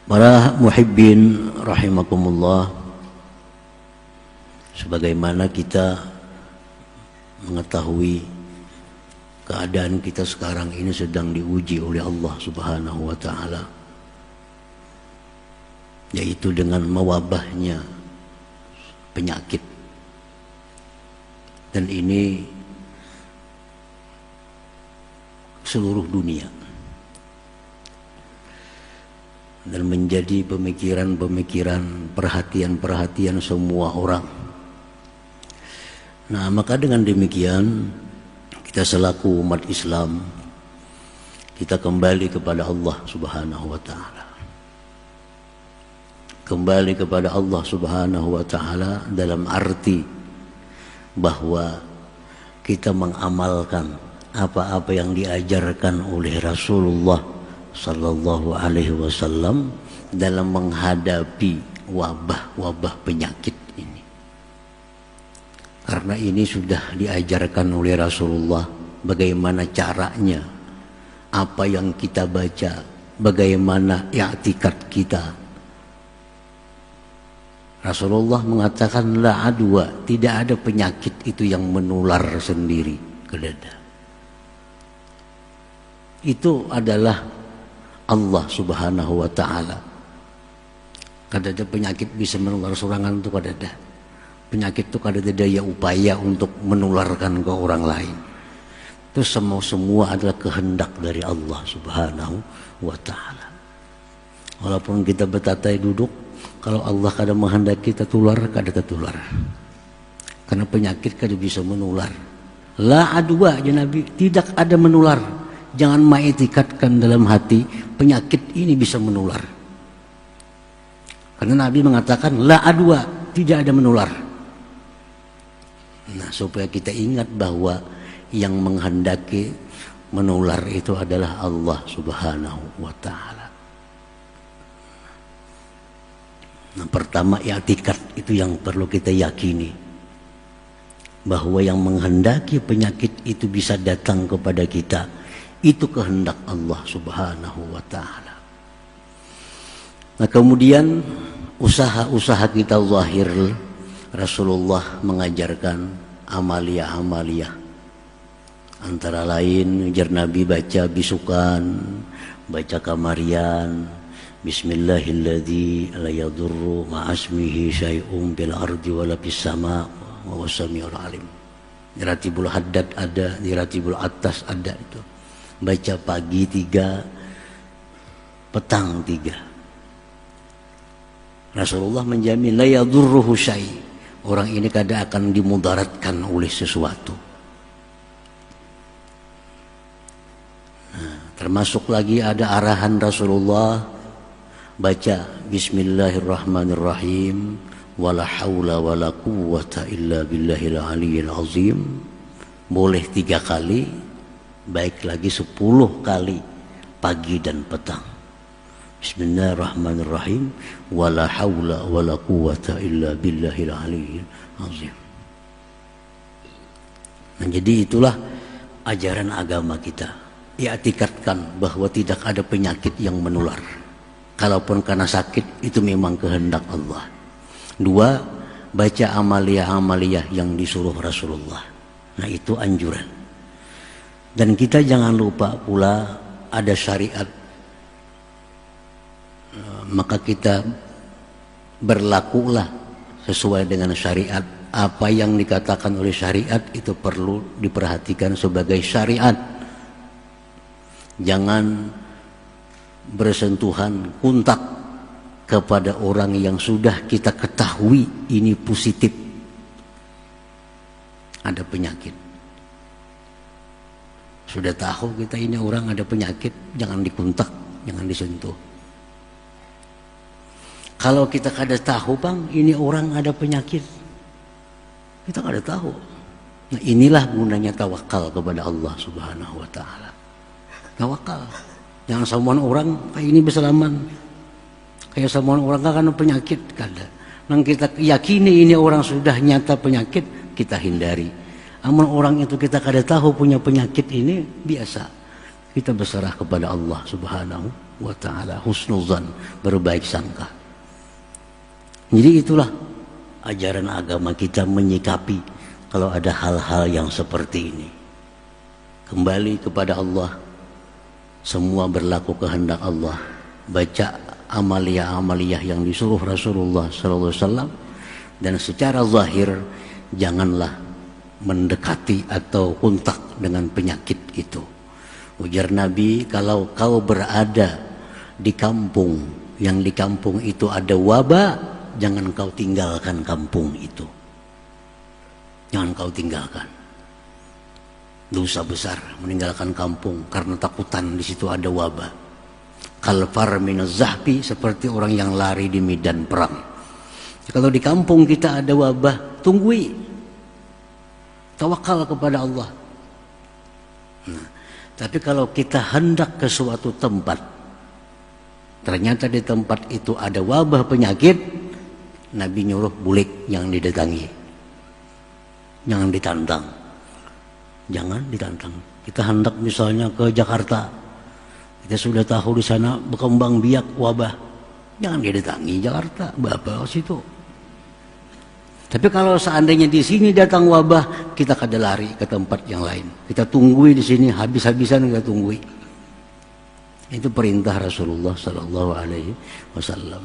Para muhibbin rahimakumullah, sebagaimana kita mengetahui keadaan kita sekarang ini sedang diuji oleh Allah Subhanahu wa ta'ala, yaitu dengan mewabahnya penyakit. Dan ini seluruh dunia, dan menjadi pemikiran-pemikiran, perhatian-perhatian semua orang. Nah, maka dengan demikian kita selaku umat Islam, kita kembali kepada Allah Subhanahu wa ta'ala. Kembali kepada Allah Subhanahu wa ta'ala dalam arti bahwa kita mengamalkan apa-apa yang diajarkan oleh Rasulullah sallallahu alaihi wasallam dalam menghadapi wabah-wabah penyakit ini. Karena ini sudah diajarkan oleh Rasulullah bagaimana caranya, apa yang kita baca, bagaimana i'tikad kita. Rasulullah mengatakan la adwa, tidak ada penyakit itu yang menular sendiri ke dada. Itu adalah Allah Subhanahu wa ta'ala. Kada ada penyakit bisa menular serangan itu kada ada. Penyakit itu kada ada daya upaya untuk menularkan ke orang lain. Itu semua adalah kehendak dari Allah Subhanahu wa ta'ala. Walaupun kita bertatai duduk, kalau Allah kada menghendaki kita tular, kada tertular. Karena penyakit kada bisa menular. La adwa, ya Nabi, tidak ada menular. Jangan mengiktikadkan dalam hati penyakit ini bisa menular. Karena Nabi mengatakan la adwa, tidak ada menular. Nah, supaya kita ingat bahwa yang menghendaki menular itu adalah Allah Subhanahu wa ta'ala. Nah, pertama i'tikad itu yang perlu kita yakini, bahwa yang menghendaki penyakit itu bisa datang kepada kita, itu kehendak Allah Subhanahu wa ta'ala. Nah, kemudian usaha-usaha kita zahir, Rasulullah mengajarkan amaliyah-amaliyah. Antara lain jar Nabi baca bisukan, baca kamarian, Bismillahilladzi la yadurru ma'asmihi syai'un bil ardi wala fis sama' wa huwas samiul alim. Di Ratibul Haddad ada, di Ratibul Atas ada itu. Baca pagi 3, petang 3. Rasulullah menjamin la yadurruhu syai', orang ini kada akan dimudaratkan oleh sesuatu. Nah, termasuk lagi ada arahan Rasulullah baca Bismillahirrahmanirrahim, wala haula wala quwwata illa billahil aliyyil azim. Boleh 3 kali, baik lagi 10 kali, pagi dan petang. Bismillahirrahmanirrahim, wala haula wala quwwata illa billahil aliyyil azim. Nah, jadi itulah ajaran agama kita. I'tikadkan bahwa tidak ada penyakit yang menular. Kalaupun karena sakit, itu memang kehendak Allah. 2, baca amaliyah-amaliyah yang disuruh Rasulullah. Nah, itu anjuran. Dan kita jangan lupa pula ada syariat. Maka kita berlakulah sesuai dengan syariat. Apa yang dikatakan oleh syariat itu perlu diperhatikan sebagai syariat. Jangan bersentuhan, kontak kepada orang yang sudah kita ketahui ini positif ada penyakit. Sudah tahu kita ini orang ada penyakit, jangan dikontak, jangan disentuh. Kalau kita kada tahu, Bang, ini orang ada penyakit, kita kada tahu. Nah, inilah gunanya tawakal kepada Allah Subhanahu wa ta'ala. Tawakal. Jangan samuan orang kayak ini berselaman, kayak samuan orang kan penyakit kada. Nang kita yakini ini orang sudah nyata penyakit, kita hindari. Amun orang itu kita kada tahu punya penyakit ini biasa, Kita berserah kepada Allah Subhanahu wa ta'ala, husnuzan, berbaik sangka. Jadi itulah ajaran agama kita menyikapi kalau ada hal-hal yang seperti ini. Kembali kepada Allah, semua berlaku kehendak Allah. Baca amaliyah-amaliyah yang disuruh Rasulullah SAW, dan secara zahir janganlah mendekati atau kontak dengan penyakit itu. Ujar Nabi, kalau kau berada di kampung, yang di kampung itu ada wabah, jangan kau tinggalkan kampung itu. Jangan kau tinggalkan. Dosa besar meninggalkan kampung karena takutan di situ ada wabah. Kalfar minaz zahfi, seperti orang yang lari di medan perang. Kalau di kampung kita ada wabah, tunggui. Tawakal kepada Allah. Nah, tapi kalau kita hendak ke suatu tempat, ternyata di tempat itu ada wabah penyakit, Nabi nyuruh bulik, jangan didatangi, jangan ditantang, jangan ditantang. Kita hendak misalnya ke Jakarta, kita sudah tahu di sana berkembang biak wabah, jangan didatangi Jakarta, bapak situ. Tapi kalau seandainya di sini datang wabah, kita kada lari ke tempat yang lain. Kita tunggui di sini, habis-habisan kita tunggui. Itu perintah Rasulullah Sallallahu Alaihi Wasallam.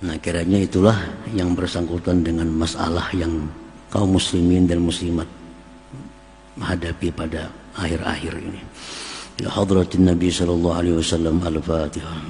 Nah, kiranya itulah yang bersangkutan dengan masalah yang kaum muslimin dan muslimat menghadapi pada akhir-akhir ini. Ya hadratin Nabi Sallallahu Alaihi Wasallam, al-Fatihah.